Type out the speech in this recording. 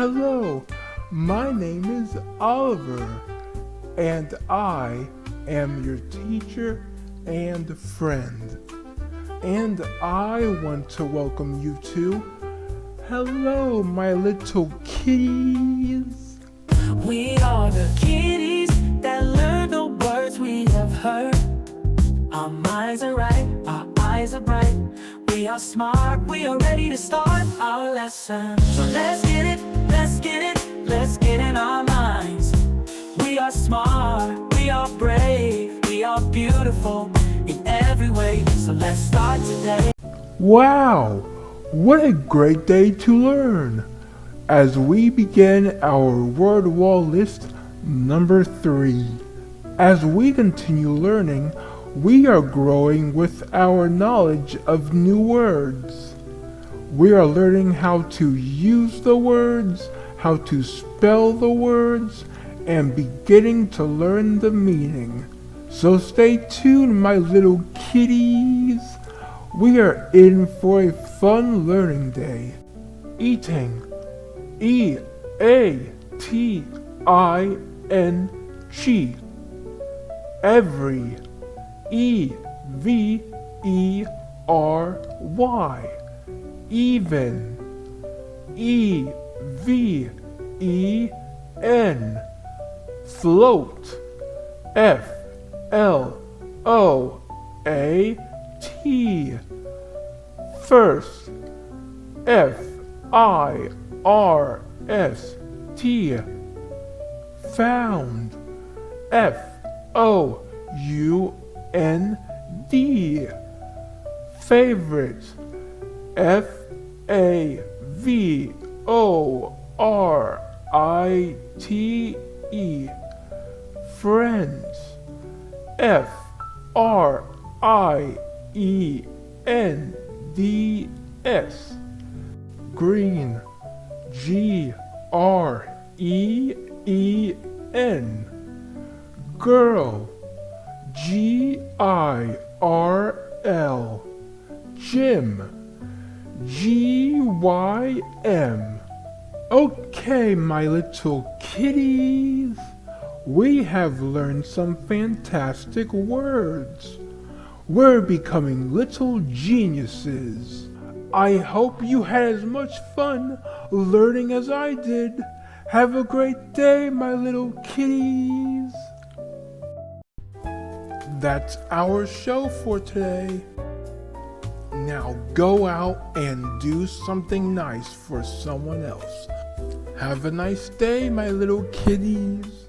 Hello, my name is Oliver, and I am your teacher and friend. And I want to welcome you to Hello, my little kitties. We are the kitties that learn the words we have heard. Our minds are right, our eyes are bright. We are smart, we are ready to start our lesson. So let's get it, let's get it, let's get in our minds. We are smart, we are brave, we are beautiful in every way. So let's start today. Wow, what a great day to learn! As we begin our word wall list number 3. As we continue learning, we are growing with our knowledge of new words. We are learning how to use the words, how to spell the words, and beginning to learn the meaning. So stay tuned, my little kitties. We are in for a fun learning day. Eating. E-A-T-I-N-G. Every. E-V-E-R-Y. Even. E-V-E-N. Float. F-L-O-A-T. First. F-I-R-S-T. Found. F-O-U-N-D. Favorite. F-A-V-O-R-I-T-E. Friends. F-R-I-E-N-D-S. Green. G-R-E-E-N. Girl. G-I-R-L. Gym. G-Y-M. Okay, my little kitties. We have learned some fantastic words. We're becoming little geniuses. I hope you had as much fun learning as I did. Have a great day, my little kitties. That's our show for today. Now go out and do something nice for someone else. Have a nice day, my little kitties.